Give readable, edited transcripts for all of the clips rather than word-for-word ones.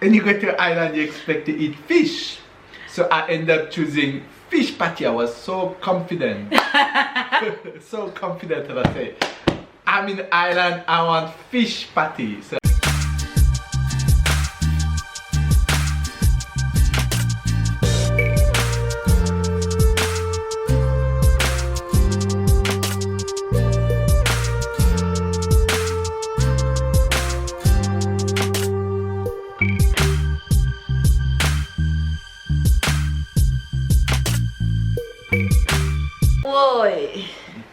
And you go to the island, you expect to eat fish. So I end up choosing fish patty. I was so confident. So confident that I say, I'm in the island, I want fish patty. So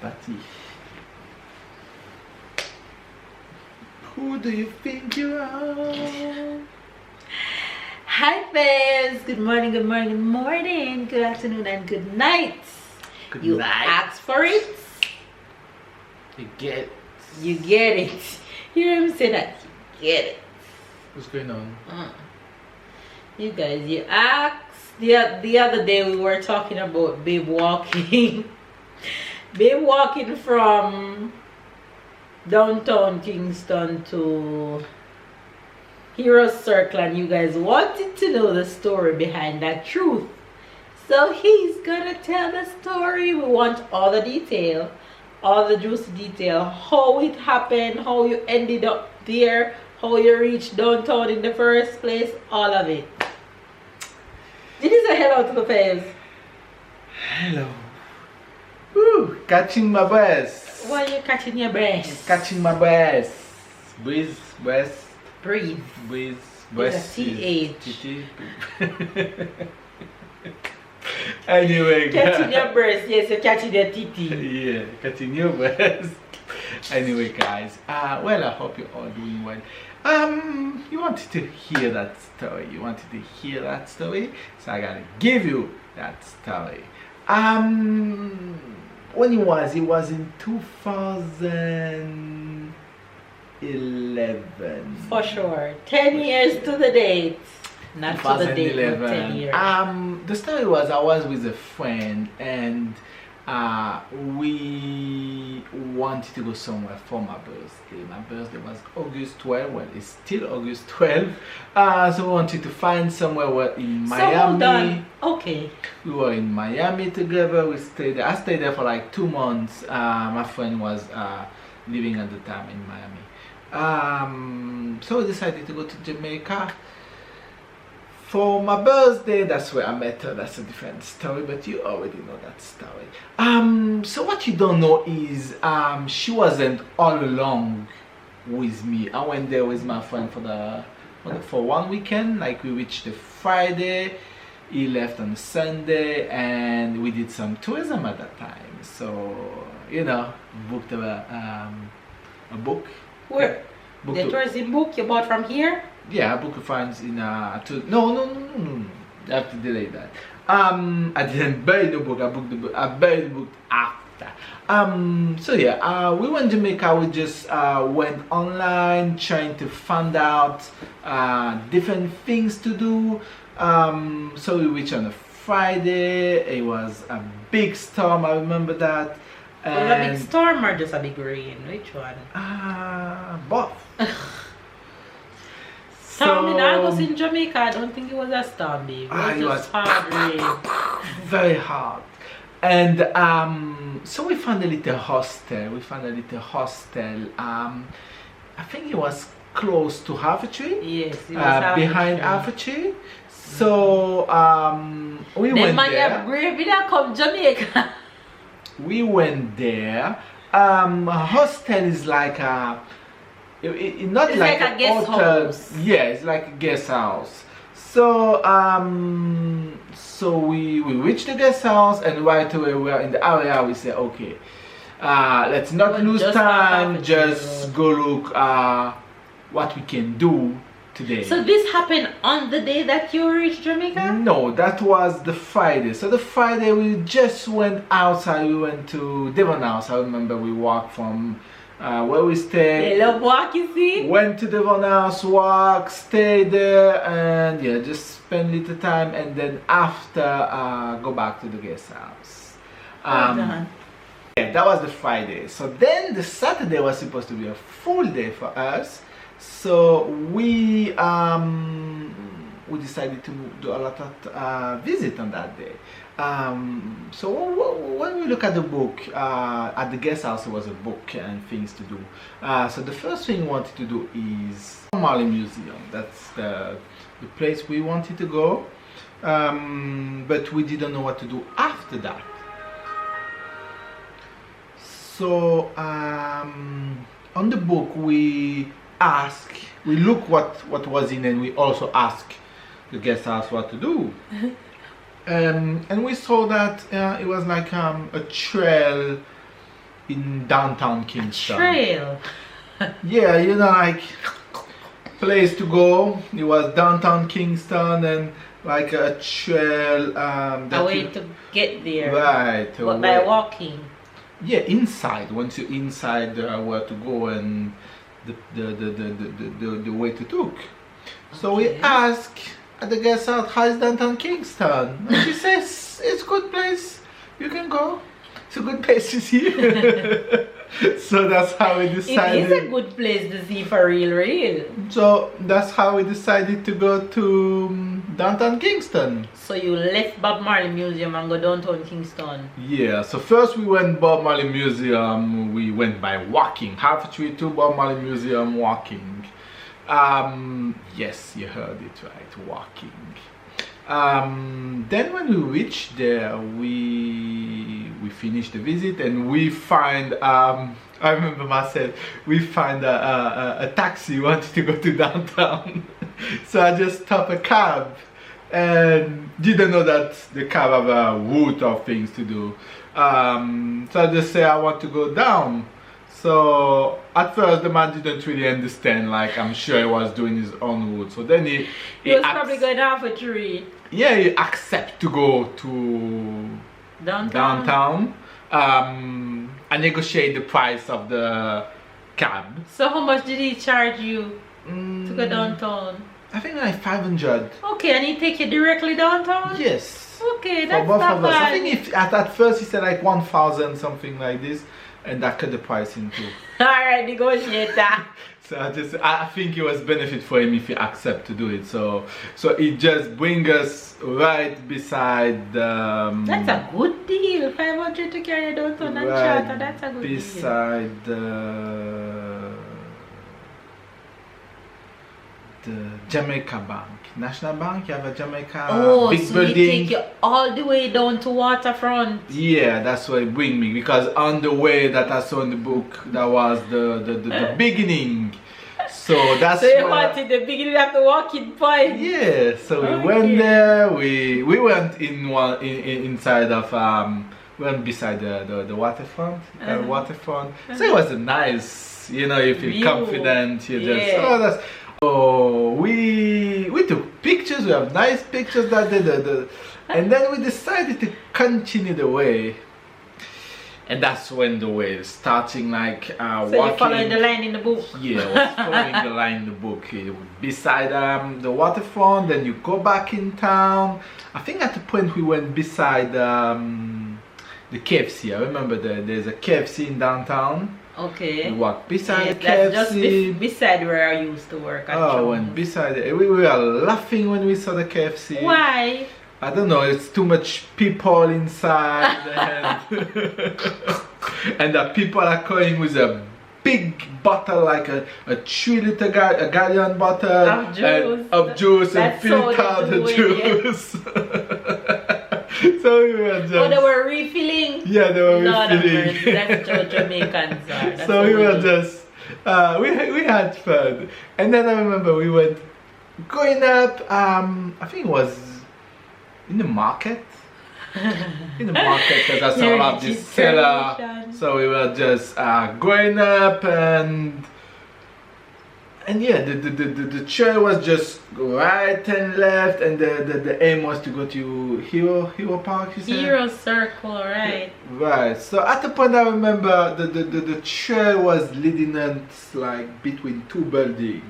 patty. Who do you think you are? Hi babes, good morning, good morning, good morning, good afternoon and good night. Good You night. asked for it, You get. you get it. You hear him say that? You get it. What's going on? You guys, you asked. The other day we were talking about babe walking. Babe walking from downtown Kingston to Heroes Circle, and you guys wanted to know the story behind that truth. So he's gonna tell the story. We want all the detail, all the juicy detail, how it happened, how you ended up there, how you reached downtown in the first place, all of it. Did you say hello to the babes? Hello. Woo, catching my breath. Why are you catching your breath? Catching my breath. Breathe, breath, Breathe. breathe, It's breath. a TT. Anyway, Catching your breath, yes, you're catching your titty. yeah, catching your breath. Anyway, guys, well, I hope you're all doing well. You wanted to hear that story. You wanted to hear that story, so I gotta give you that story. When it was in 2011. For sure. 10 years to the date. Not to the date, but 10 years. The story was I was with a friend and we wanted to go somewhere for my birthday. My birthday was August 12. Well, it's still August 12. So we wanted to find somewhere in Miami. So hold on. Okay. We were in Miami together. We stayed there. I stayed there for like 2 months. My friend was living at the time in Miami. So we decided to go to Jamaica for my birthday. That's where I met her. That's a different story, but you already know that story. So what you don't know is she wasn't all along with me. I went there with my friend for one weekend. Like we reached the Friday, he left on Sunday, and we did some tourism at that time. So you know, booked a book. Where? The tourism book you bought from here? Yeah, I booked a friends in no. I have to delay that. I didn't buy the book. I booked the book. I bought the book after. So yeah, we went to Jamaica. We just went online trying to find out different things to do. So we reached on a Friday. It was a big storm. I remember that. Was it a big storm or just a big rain? Which one? Both. Storm in August in Jamaica. I don't think it was a storm, babe. It was hard rain. Very hard. And so we found a little hostel. I think it was close to Tree. Yes, it was behind Tree. So we went there. Brave enough come Jamaica. We went there. Hostel is like a not it's like a guest house. Yeah, it's like a guest house. So so we reached the guest house, and right away we are in the area. We say, okay, let's not lose time. Just go look what we can do today. So this happened on the day that you reached Jamaica? No, that was the Friday. So the Friday we just went outside. We went to Delaveaus. I remember we walked from where we stayed. They love walk, you see? Went to Delaveaus, walk, stayed there, and yeah, just spend little time, and then after go back to the guest house. Yeah, that was the Friday. So then the Saturday was supposed to be a full day for us. So we we decided to do a lot of visit on that day. So when we look at the book, at the guest house, there was a book and things to do. So the first thing we wanted to do is Marley Museum. That's the place we wanted to go, but we didn't know what to do after that. So on the book we look what was in, and we also ask the guest house what to do. And we saw that it was like a trail in downtown Kingston. A trail? Yeah, you know, like place to go. It was downtown Kingston, and like a trail. A way to get there. Right. But by walking. Yeah, inside. Once you're inside, where to go and the way to took. So we ask at the guest house, how is downtown Kingston? And she says it's a good place. You can go. It's a good place to see. So that's how we decided. It is a good place to see for real. So that's how we decided to go to downtown Kingston. So you left Bob Marley Museum and go downtown Kingston? Yeah, so first we went Bob Marley Museum. We went by walking, halfway to Bob Marley Museum walking. Yes, you heard it right, walking. Then when we reached there, we finished the visit, and we find I remember myself, we find a taxi. Wanted to go to downtown. So I just stopped a cab and didn't know that the cab have a route of things to do. So I just say I want to go down. So at first the man didn't really understand, like I'm sure he was doing his own route. So then he was probably going half a tree. Yeah, he accept to go to downtown. And negotiate the price of the cab. So how much did he charge you to go downtown? I think like 500. Okay, and he take you directly downtown? Yes. Okay, that's for both not of us. bad. I think if at first he said like 1,000, something like this, and that cut the price in two. Alright, negotiator. So I think it was benefit for him if he accept to do it. So it just bring us right beside the. That's a good deal. 500 to carry you downtown and charter. That's a good deal. Beside the Jamaica Bank, National Bank. You have a Jamaica big so building. he take you all the way down to waterfront. Yeah, that's why it bring me, because on the way that I saw in the book, that was the beginning. So that's so you wanted the beginning of the walking point. Yeah, so we went there. We went inside of we went beside the waterfront. Waterfront. So it was a nice, you know, you feel confident. You just so we took pictures. We have nice pictures that day. And then we decided to continue the way. And that's when the way is starting, like so walking. you're following the line in the book? Yeah, I was following the line in the book. Beside the waterfront, then you go back in town. I think at the point we went beside the KFC. I remember there's a KFC in downtown. Okay. We walked beside the that's KFC. Just beside where I used to work at and beside it. We were laughing when we saw the KFC. Why? I don't know, it's too much people inside and the people are coming with a big bottle, like a 3-liter gallon bottle of juice and filter out the juice. So we were just... Oh, they were refilling? Yeah, they were refilling. That's how Jamaicans are. So we were just... we had fun. And then I remember we went going up, I think it was in the market. In the market, because I saw all of this seller. So we were just going up, and yeah, the trail was just right and left, and the aim was to go to Hero Park, you said? Hero Circle, right. Right. So at the point I remember the trail was leading us like between two buildings.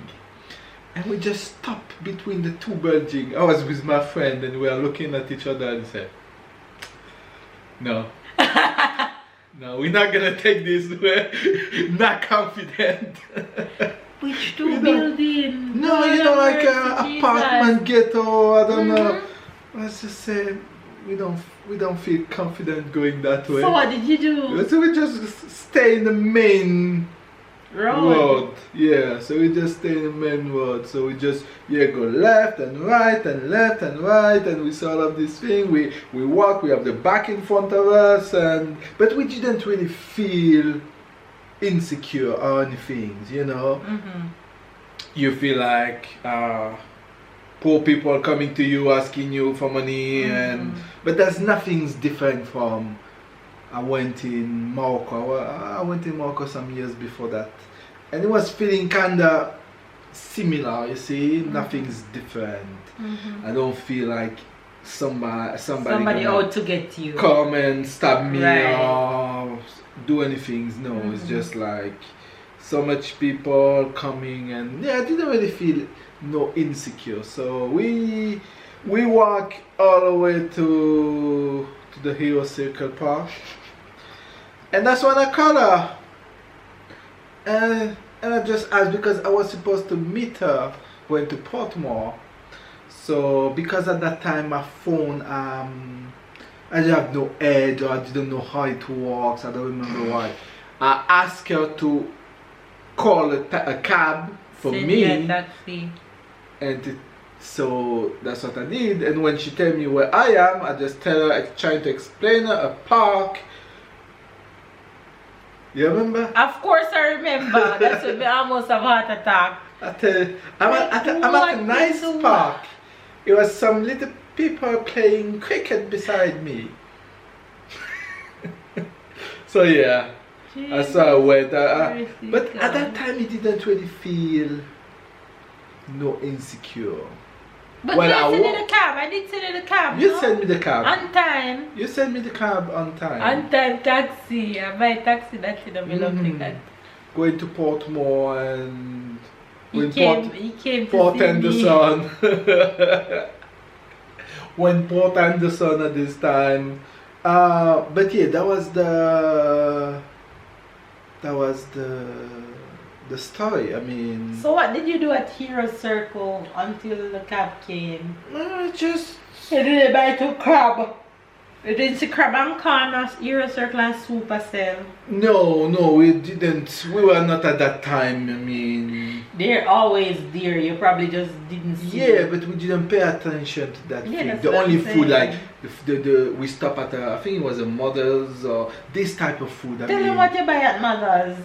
And we just stopped between the two buildings. I was with my friend and we were looking at each other and said, no. No, we're not gonna take this. We're not confident. Which two building? No, you know, like apartment ghetto. I don't know. Let's just say we don't feel confident going that way. So what did you do? So we just stay in the main road. Yeah, so we just stay in the main road. So we just go left and right and left and right, and we sort of this thing. We walk. We have the back in front of us, but we didn't really feel insecure or anything. You know, you feel like poor people coming to you asking you for money, but there's nothing's different from. I went in Morocco. I went in Morocco some years before that, and it was feeling kinda similar. You see, nothing's different. I don't feel like somebody out to get you, come and stab me or do anything. No, it's just like so much people coming, and I didn't really feel no insecure. So we walk all the way to the Hero Circle Park, and that's when I called her, and I just asked because I was supposed to meet her going to Portmore. So because at that time my phone I didn't have no edge, or I didn't know how it works. I don't remember why. I asked her to call a cab for me, a taxi. And so that's what I did. And when she tell me where I am, I just tell her, trying to explain her a park. You remember? Of course I remember. That's when we almost have a heart attack. I tell you, I'm at a nice park. It was some little people playing cricket beside me. So yeah, I saw I went. But at that time, it didn't really feel no insecure. But well, you sent me the cab. I did send you the cab. You sent me the cab. On time. You sent me the cab on time. On time taxi. I buy taxi that you know, lovely that. Going to Portmore and he came to Port see Anderson. When Port Anderson at this time. But yeah, that was the story. I mean. So what did you do at Hero Circle until the cab came? Just. You didn't buy two crab. You didn't see crab and corn, Hero Circle and Super Cell. No, we didn't. We were not at that time. I mean. They're always there. You probably just didn't see. Yeah, but we didn't pay attention to that thing. The only food, like we stop at I think it was a Mother's or this type of food. Tell them what you buy at Mother's.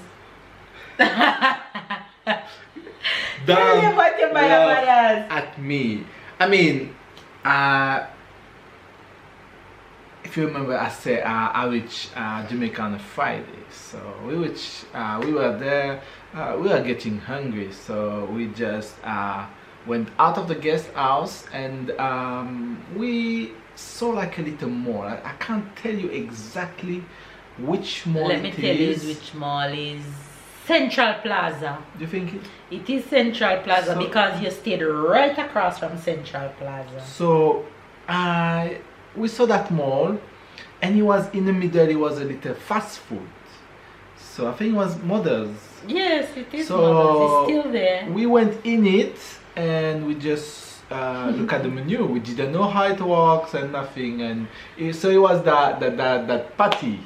Tell them what you buy at Mother's. At me. I mean, if you remember, I said I reached Jamaica on a Friday. So we were there. We were getting hungry, so we just went out of the guest house, and we saw like a little mall. I can't tell you exactly which mall Let me tell you which mall is Central Plaza. Do you think it? It is Central Plaza because you stayed right across from Central Plaza. So we saw that mall, and it was in the middle. It was a little fast food. So I think it was Mother's. Yes, it is Mother's. It's still there. We went in it, and we just look at the menu. We didn't know how it works and nothing, and so it was that patty.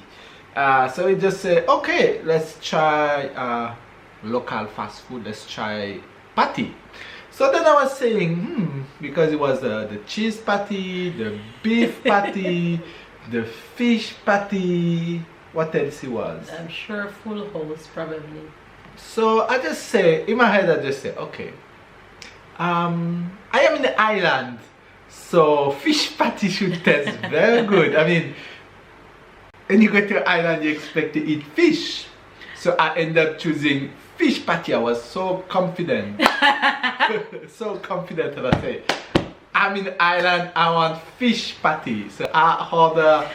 So we just said, okay, let's try local fast food. Let's try patty. So then I was saying, because it was the cheese patty, the beef patty, the fish patty. What else it was? I'm sure Full House probably. So I just say, in my head I just say, okay, I am in the island, so fish patty should taste very good. I mean, when you go to the island you expect to eat fish. So I ended up choosing fish patty. I was so confident. So confident that I say, I'm in the island, I want fish patty. So I ordered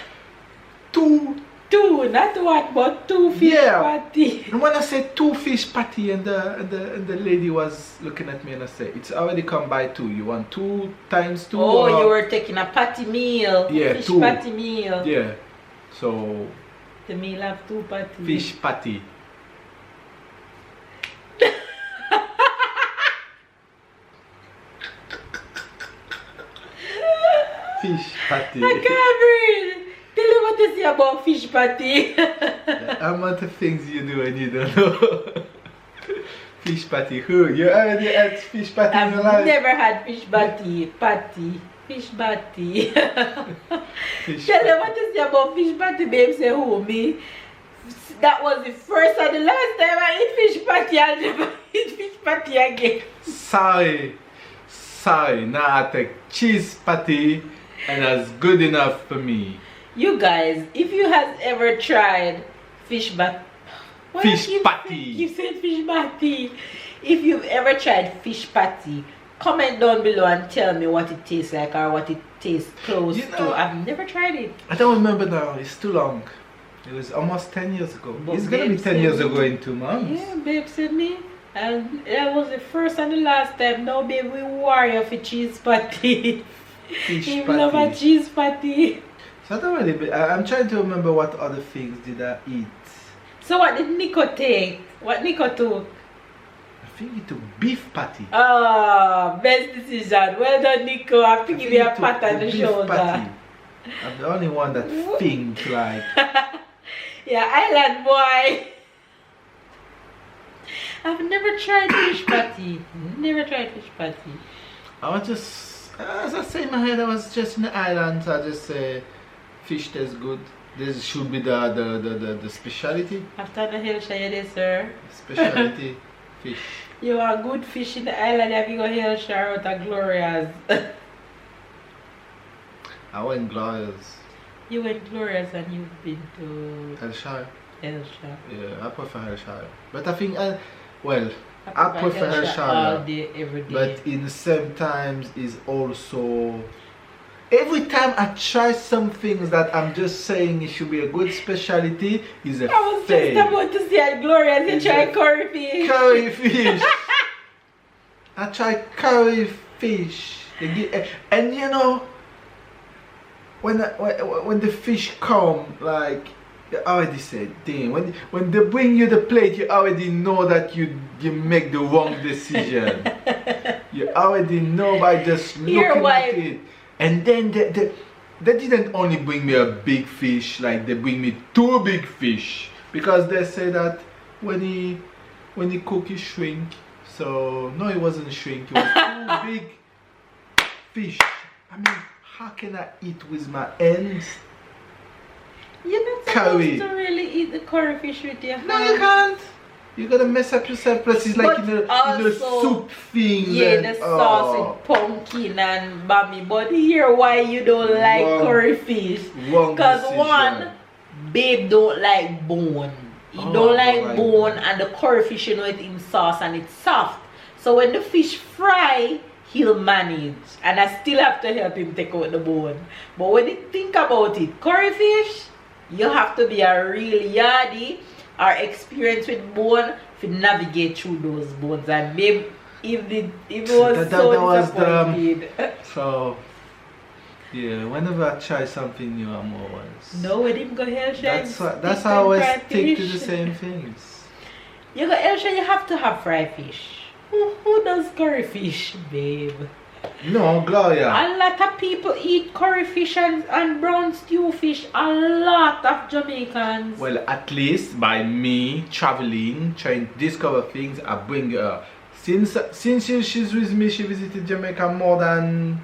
two, not one, but two fish patty. And when I said two fish patty, and the lady was looking at me, and I said, it's already come by two. You want 2 times 2? Oh, you were taking a patty meal. Yeah, fish 2. Patty meal. Yeah. So the meal have 2 patty. Fish patty. Fish patty. I can't breathe. Tell me what you say about fish patty. The amount of things you do and you don't know. Fish patty, who? You already had fish patty in your life? I've never had fish patty. Fish patty. Tell them what you say about fish patty, babe. Say who? Me? That was the first and the last time I eat fish patty. I'll never eat fish patty again. Sorry. Now I take cheese patty and that's good enough for me. You guys, if you has ever tried fish patty. You said fish patty. If you've ever tried fish patty, comment down below and tell me what it tastes like or what it tastes close to. I've never tried it. I don't remember now. It's too long. It was almost 10 years ago. But it's gonna be 10 years ago in 2 months. Yeah, babe said me. And that was the first and the last time. Now, babe, we warrior for cheese patty. Fish patty. Love a cheese patty. So I don't really. I'm trying to remember what other things did I eat. So what did Nico take? What Nico took? I think he took beef patty. Oh, best decision. Well done, Nico. I have to give you a pat on the shoulder. Patty. I'm the only one that thinks like. Yeah, island boy. I've never tried fish patty. Never tried fish patty. I was just, as I say in my head, I was just in the island. So I just say, fish tastes good. This should be the specialty. After the hill shire there, sir. Specialty fish. You are good fish in the island. Have you got hill shire out of Glorious? I went Glorious. You went Glorious and you've been to Hellshire. Hellshire. Yeah, I prefer Hellshire. But I think, I prefer Hellshire all day, every day. But in the same times is also, every time I try some things that I'm just saying it should be a good specialty is a fail. I was just about to say at Glorious, you try curry fish. Curry fish. I try curry fish. And you know, when the fish come, like, you already said, damn, when they bring you the plate, you already know that you make the wrong decision. You already know by just looking at it. And then they didn't only bring me a big fish, like they bring me 2 big fish. Because they say that when he cook, he shrink. So, no, it wasn't shrink, it was 2 big fish. I mean, how can I eat with my hands? You're not supposed to really eat the curry fish with your hands. No, you can't. You gotta mess up yourself. Plus, it's like in a soup thing. Yeah, the sauce with pumpkin and bami. But here, why you don't like curry fish? Because one, babe don't like bone. He don't like bone, and the curry fish, you know, it's in sauce and it's soft. So when the fish fry, he'll manage, and I still have to help him take out the bone. But when you think about it, curry fish, you have to be a real yardie or experienced with bone to navigate through those bones. And babe, if it was so disappointed. So yeah, whenever I try something new, I'm always. No, we didn't go Hellshire. That's how I always stick to the same things. You go Hellshire, you have to have fried fish. Who does curry fish, babe? No, Gloria. A lot of people eat curry fish and brown stew fish. A lot of Jamaicans. Well, at least by me traveling, trying to discover things, I bring her. Since she's with me, she visited Jamaica more than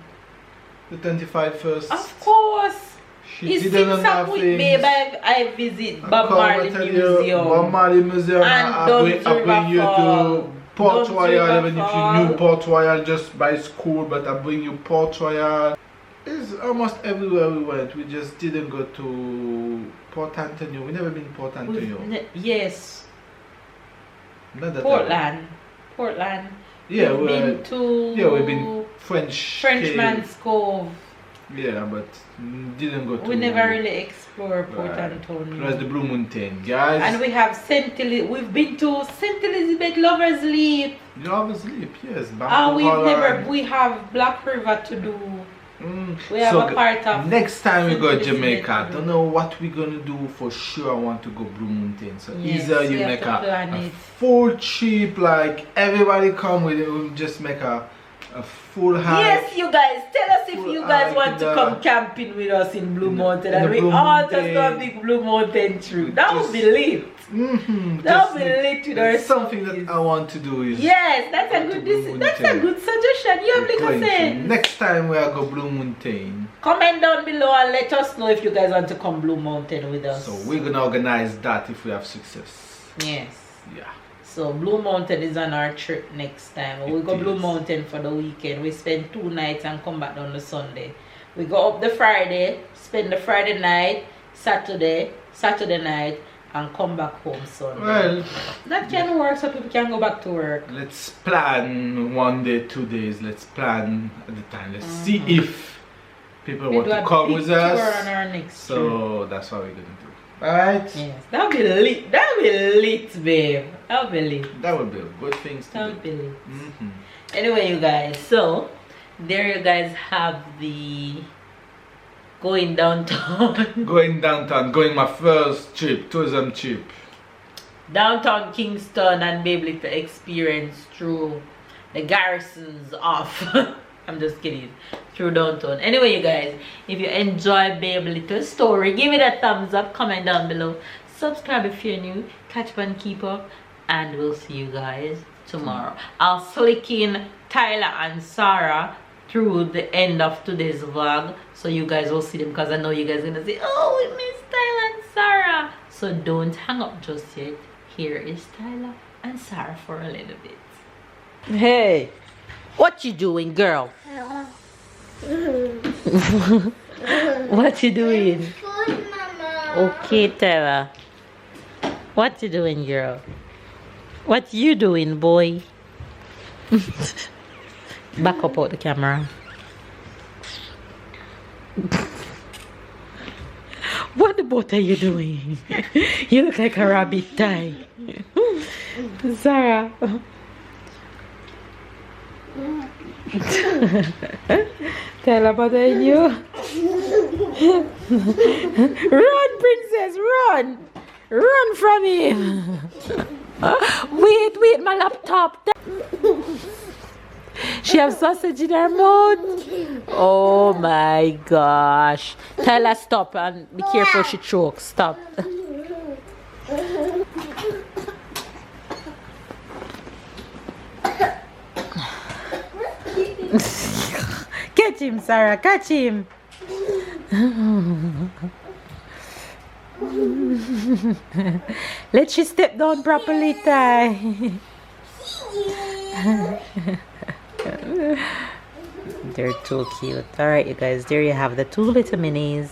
the 25th. Of course. She did enough things. Babe, I visit Bob Marley Museum. Bob Marley Museum. I bring you to Port Royal, even if you knew Port Royal just by school, but I bring you Port Royal. It's almost everywhere we went. We just didn't go to Port Antonio. We never been to Port Antonio. Yes. Not that Portland. Yeah, we've been to. Yeah, we've been Frenchman's Cove. Yeah, but didn't go to. We never really explored Port Antonio. Plus the Blue Mountain, guys. And we have we've been to St. Elizabeth, Lover's Leap. Lover's Leap, yes. We have Black River to do. We have a part of. Next time we go to Jamaica, I don't know what we're gonna do for sure. I want to go Blue Mountain. So either you make a full trip, like everybody come with it, we'll just make a full hike. Yes, you guys, tell us if you guys want to come camping with us in Blue Mountain and we all just do a big Blue Mountain trip, that would be lit. That would be lit with our something that I want to do is yes, that's a good suggestion. You have like said. Next time we are go Blue Mountain. Comment down below and let us know if you guys want to come Blue Mountain with us. So we're gonna organize that if we have success. Yes. Yeah. So Blue Mountain is on our trip next time. We go Blue Mountain for the weekend. We spend 2 nights and come back on the Sunday. We go up the Friday, spend the Friday night, Saturday night, and come back home Sunday. Well, that can work so people can go back to work. Let's plan 1 day, 2 days. Let's plan at the time. Let's see if people want to come with us. On our next so trip. that's what we're gonna do. Alright? Yes. That'll be lit. That'll be lit, babe. That'll be lit. That would be a good thing to That'll do. be lit. Anyway, you guys, so there you guys have the going downtown. Going downtown, going my first trip, tourism trip. Downtown Kingston and be able to experience through the garrisons of I'm just kidding, through downtown. Anyway, you guys, if you enjoy Babe Little Story, give it a thumbs up, comment down below, subscribe if you're new, catch up and keep up, and we'll see you guys tomorrow. I'll slick in Tyler and Sarah through the end of today's vlog, so you guys will see them, because I know you guys are gonna say, oh, we missed Tyler and Sarah. So don't hang up just yet. Here is Tyler and Sarah for a little bit. Hey, what you doing, girl? What you doing? Food, Mama. Okay, Tyler. What you doing, girl? What you doing, boy? Back up out the camera. What the boat are you doing? You look like a rabbit tie. Sarah. Tell about you. Run, princess, run! Run from him! Wait, my laptop. She has sausage in her mouth. Oh my gosh. Tell her stop and be careful she chokes. Stop. Catch him, Sarah, catch him. Let she step down properly, Ty. They're too cute. Alright, you guys, there you have the 2 little minis.